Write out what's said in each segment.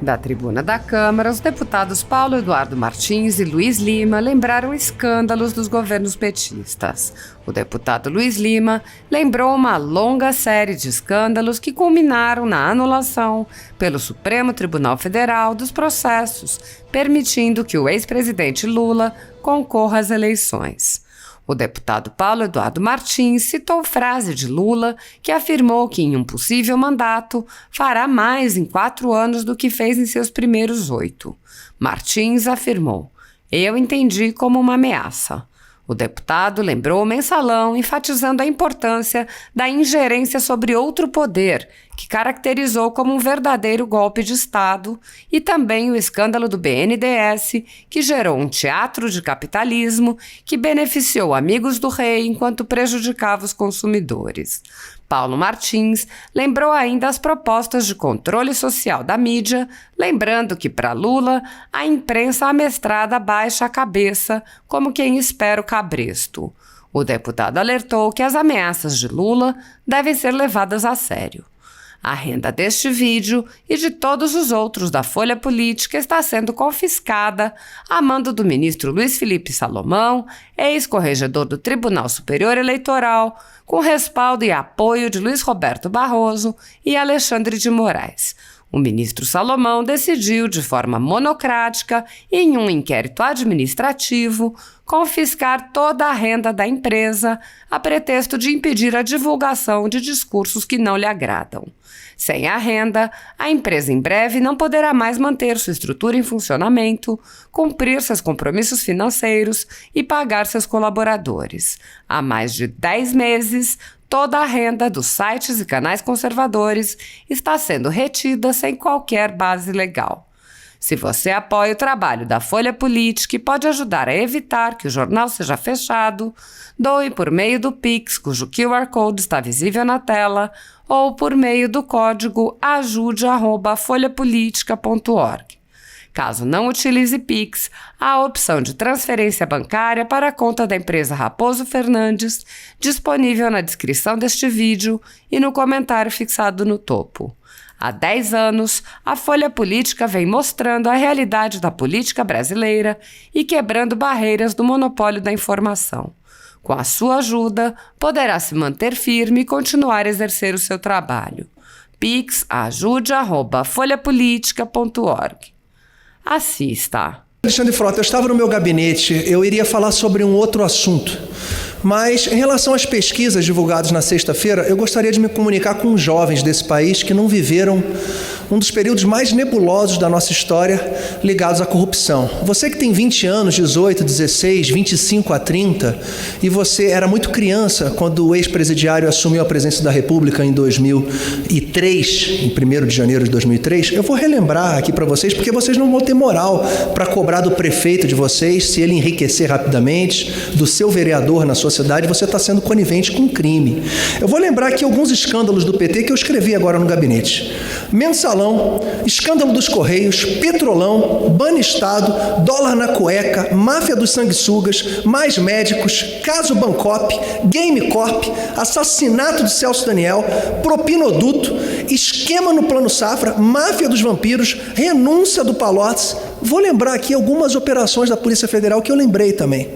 Da tribuna da Câmara, os deputados Paulo Eduardo Martins e Luiz Lima lembraram escândalos dos governos petistas. O deputado Luiz Lima lembrou uma longa série de escândalos que culminaram na anulação pelo Supremo Tribunal Federal dos processos, permitindo que o ex-presidente Lula concorra às eleições. O deputado Paulo Eduardo Martins citou frase de Lula que afirmou que em um possível mandato fará mais em 4 anos do que fez em seus primeiros 8. Martins afirmou: "Eu entendi como uma ameaça." O deputado lembrou o mensalão, enfatizando a importância da ingerência sobre outro poder, que caracterizou como um verdadeiro golpe de Estado, e também o escândalo do BNDES, que gerou um teatro de capitalismo que beneficiou amigos do rei enquanto prejudicava os consumidores. Paulo Martins lembrou ainda as propostas de controle social da mídia, lembrando que, para Lula, a imprensa amestrada baixa a cabeça, como quem espera o cabresto. O deputado alertou que as ameaças de Lula devem ser levadas a sério. A renda deste vídeo e de todos os outros da Folha Política está sendo confiscada a mando do ministro Luiz Felipe Salomão, ex-corregedor do Tribunal Superior Eleitoral, com respaldo e apoio de Luiz Roberto Barroso e Alexandre de Moraes. O ministro Salomão decidiu, de forma monocrática, em um inquérito administrativo, confiscar toda a renda da empresa a pretexto de impedir a divulgação de discursos que não lhe agradam. Sem a renda, a empresa em breve não poderá mais manter sua estrutura em funcionamento, cumprir seus compromissos financeiros e pagar seus colaboradores. Há mais de 10 meses, toda a renda dos sites e canais conservadores está sendo retida sem qualquer base legal. Se você apoia o trabalho da Folha Política e pode ajudar a evitar que o jornal seja fechado, doe por meio do Pix, cujo QR Code está visível na tela, ou por meio do código ajude@folhapolitica.org. Caso não utilize Pix, há a opção de transferência bancária para a conta da empresa Raposo Fernandes, disponível na descrição deste vídeo e no comentário fixado no topo. Há 10 anos, a Folha Política vem mostrando a realidade da política brasileira e quebrando barreiras do monopólio da informação. Com a sua ajuda, poderá se manter firme e continuar a exercer o seu trabalho. Pix ajude@folhapolitica.org. Assista. Alexandre Frota, eu estava no meu gabinete, eu iria falar sobre um outro assunto, mas em relação às pesquisas divulgadas na sexta-feira, eu gostaria de me comunicar com os jovens desse país que não viveram um dos períodos mais nebulosos da nossa história ligados à corrupção. Você que tem 20 anos, 18, 16, 25 a 30, e você era muito criança quando o ex-presidiário assumiu a presidência da República em 2003, em 1º de janeiro de 2003, eu vou relembrar aqui para vocês, porque vocês não vão ter moral para cobrar do prefeito de vocês, se ele enriquecer rapidamente, do seu vereador na sua cidade, você está sendo conivente com crime. Eu vou lembrar aqui alguns escândalos do PT que eu escrevi agora no gabinete. Mensalão, escândalo dos Correios, Petrolão, Banestado, dólar na cueca, máfia dos sanguessugas, mais médicos, caso Bancop, Game Corp, assassinato de Celso Daniel, propinoduto, esquema no Plano Safra, máfia dos vampiros, renúncia do Palocci. Vou lembrar aqui algumas operações da Polícia Federal que eu lembrei também.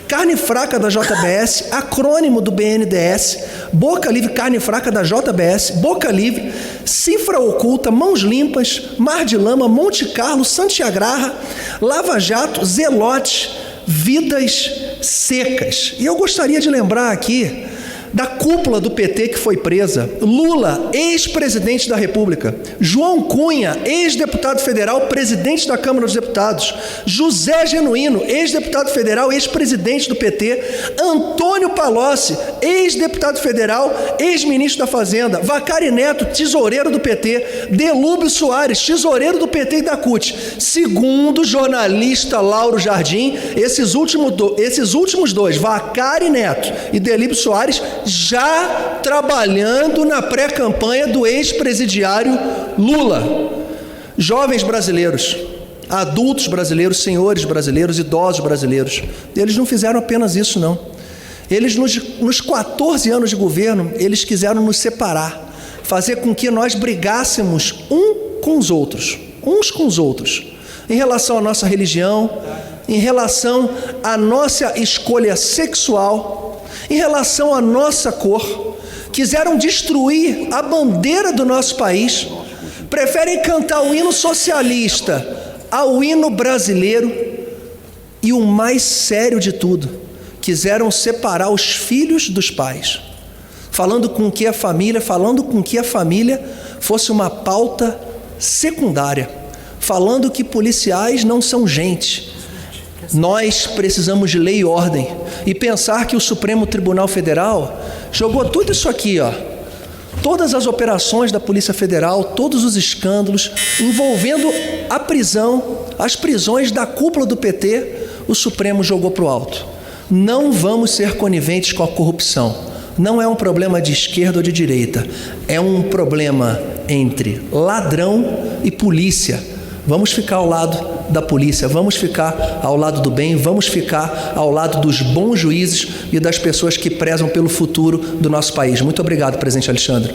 Carne fraca da JBS, acrônimo do BNDES, Boca Livre, carne fraca da JBS, Boca Livre, Cifra Oculta, Mãos Limpas, Mar de Lama, Monte Carlo, Santiagraha, Lava Jato, Zelote, Vidas Secas. E eu gostaria de lembrar aqui da cúpula do PT que foi presa: Lula, ex-presidente da República; João Cunha, ex-deputado federal, presidente da Câmara dos Deputados; José Genuíno, ex-deputado federal, ex-presidente do PT; Antônio Palocci, ex-deputado federal, ex-ministro da Fazenda; Vacari Neto, tesoureiro do PT; Delúbio Soares, tesoureiro do PT e da CUT. Segundo o jornalista Lauro Jardim, esses últimos dois, Vacari Neto e Delúbio Soares, já trabalhando na pré-campanha do ex-presidiário Lula. Jovens brasileiros, adultos brasileiros, senhores brasileiros, idosos brasileiros, eles não fizeram apenas isso, não. Eles, nos 14 anos de governo, eles quiseram nos separar, fazer com que nós brigássemos um com os outros. uns com os outros, em relação à nossa religião, em relação à nossa escolha sexual, em relação à nossa cor. Quiseram destruir a bandeira do nosso país, preferem cantar o hino socialista ao hino brasileiro e, o mais sério de tudo, quiseram separar os filhos dos pais, falando com que a família fosse uma pauta secundária, falando que policiais não são gente. Nós precisamos de lei e ordem, e pensar que o Supremo Tribunal Federal jogou tudo isso aqui, todas as operações da Polícia Federal, todos os escândalos envolvendo as prisões da cúpula do PT, o Supremo jogou para o alto. Não vamos ser coniventes com a corrupção. Não é um problema de esquerda ou de direita, é um problema entre ladrão e polícia. Vamos ficar ao lado da polícia, vamos ficar ao lado do bem, vamos ficar ao lado dos bons juízes e das pessoas que prezam pelo futuro do nosso país. Muito obrigado, presidente Alexandre.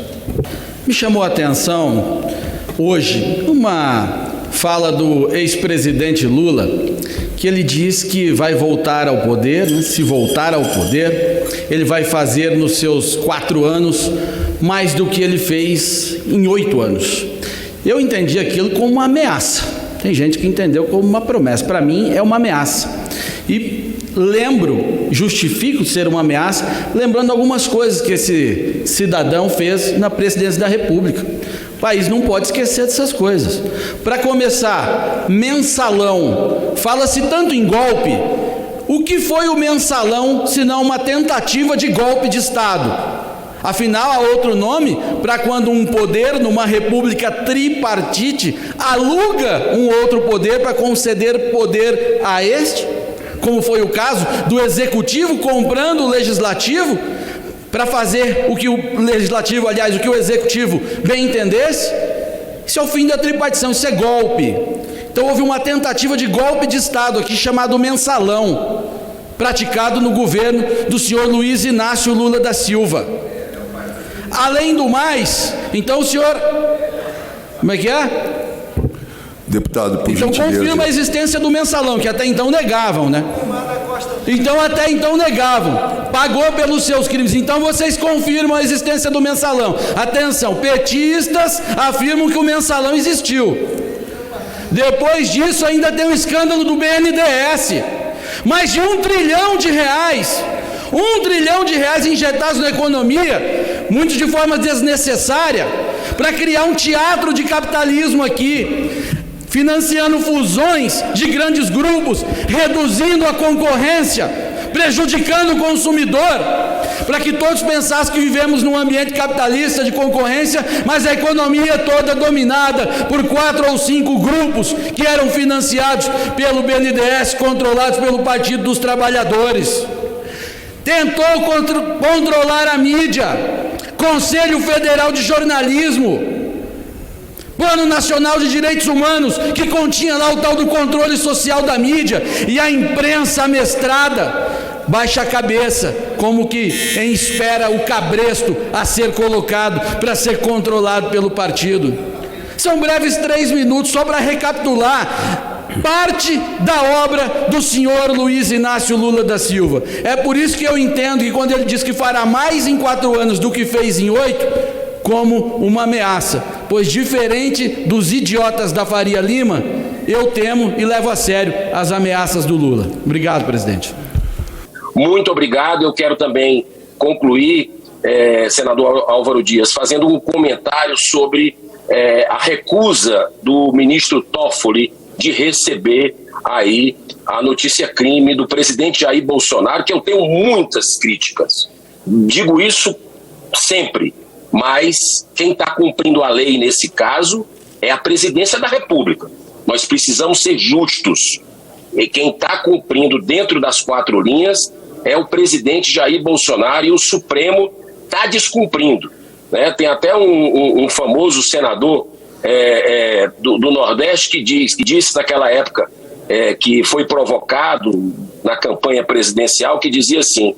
Me chamou a atenção hoje uma fala do ex-presidente Lula, que ele diz que vai voltar ao poder, se voltar ao poder, ele vai fazer nos seus 4 anos mais do que ele fez em 8 anos. Eu entendi aquilo como uma ameaça. Tem gente que entendeu como uma promessa. Para mim é uma ameaça. E justifico ser uma ameaça, lembrando algumas coisas que esse cidadão fez na presidência da República. O país não pode esquecer dessas coisas. Para começar, mensalão. Fala-se tanto em golpe. O que foi o mensalão, senão uma tentativa de golpe de Estado? Afinal, há outro nome para quando um poder, numa república tripartite, aluga um outro poder para conceder poder a este, como foi o caso do executivo comprando o legislativo, para fazer o que o legislativo, aliás, o que o executivo bem entendesse. Isso é o fim da tripartição, isso é golpe. Então houve uma tentativa de golpe de Estado aqui, chamado mensalão, praticado no governo do senhor Luiz Inácio Lula da Silva. Além do mais, então o senhor... Como é que é? Deputado, por então gentileza. Confirma a existência do mensalão, que até então negavam, né? Então até então negavam. Pagou pelos seus crimes. Então vocês confirmam a existência do mensalão. Atenção, petistas afirmam que o mensalão existiu. Depois disso ainda tem o escândalo do BNDES. Mais de R$1 trilhão. R$1 trilhão injetados na economia, muitos de forma desnecessária, para criar um teatro de capitalismo aqui, financiando fusões de grandes grupos, reduzindo a concorrência, prejudicando o consumidor, para que todos pensassem que vivemos num ambiente capitalista de concorrência, mas a economia toda dominada por 4 ou 5 grupos que eram financiados pelo BNDES, controlados pelo Partido dos Trabalhadores. Tentou controlar a mídia, Conselho Federal de Jornalismo, Plano Nacional de Direitos Humanos, que continha lá o tal do controle social da mídia, e a imprensa amestrada baixa a cabeça, como que em espera o cabresto a ser colocado para ser controlado pelo partido. São breves 3 minutos só para recapitular parte da obra do senhor Luiz Inácio Lula da Silva. É por isso que eu entendo que quando ele diz que fará mais em 4 anos do que fez em 8, como uma ameaça, pois diferente dos idiotas da Faria Lima, eu temo e levo a sério as ameaças do Lula. Obrigado, presidente. Muito obrigado. Eu quero também concluir, senador Álvaro Dias, fazendo um comentário sobre a recusa do ministro Toffoli de receber aí a notícia crime do presidente Jair Bolsonaro, que eu tenho muitas críticas. Digo isso sempre, mas quem está cumprindo a lei nesse caso é a presidência da República. Nós precisamos ser justos. E quem está cumprindo dentro das 4 linhas é o presidente Jair Bolsonaro, e o Supremo está descumprindo, né? Tem até um famoso senador do Nordeste que disse naquela época que foi provocado na campanha presidencial, que dizia assim,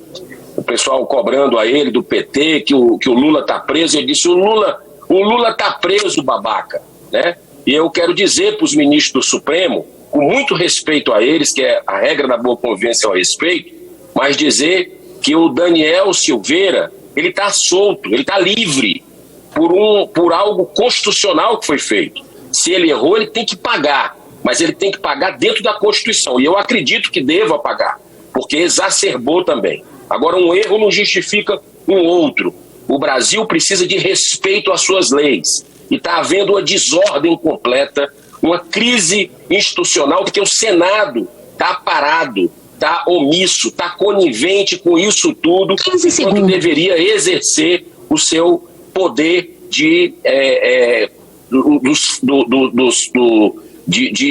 o pessoal cobrando a ele do PT que o Lula está preso, ele disse, o Lula está preso, babaca, né? E eu quero dizer para os ministros do Supremo, com muito respeito a eles, que é a regra da boa convivência ao respeito, mas dizer que o Daniel Silveira, ele está solto, ele está livre por algo constitucional que foi feito. Se ele errou, ele tem que pagar, mas ele tem que pagar dentro da Constituição. E eu acredito que deva pagar, porque exacerbou também. Agora, um erro não justifica um outro. O Brasil precisa de respeito às suas leis. E está havendo uma desordem completa, uma crise institucional, porque o Senado está parado, está omisso, está conivente com isso tudo, enquanto deveria exercer o seu poder de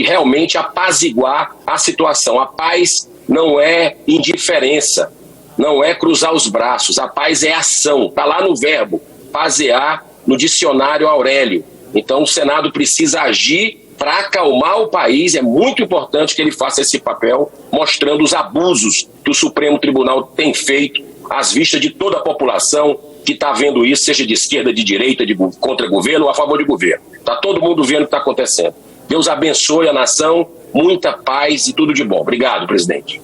realmente apaziguar a situação. A paz não é indiferença, não é cruzar os braços, a paz é ação, está lá no verbo, pazear, no dicionário Aurélio. Então o Senado precisa agir para acalmar o país. É muito importante que ele faça esse papel, mostrando os abusos que o Supremo Tribunal tem feito às vistas de toda a população que está vendo isso, seja de esquerda, de direita, contra governo ou a favor de governo. Está todo mundo vendo o que está acontecendo. Deus abençoe a nação, muita paz e tudo de bom. Obrigado, presidente.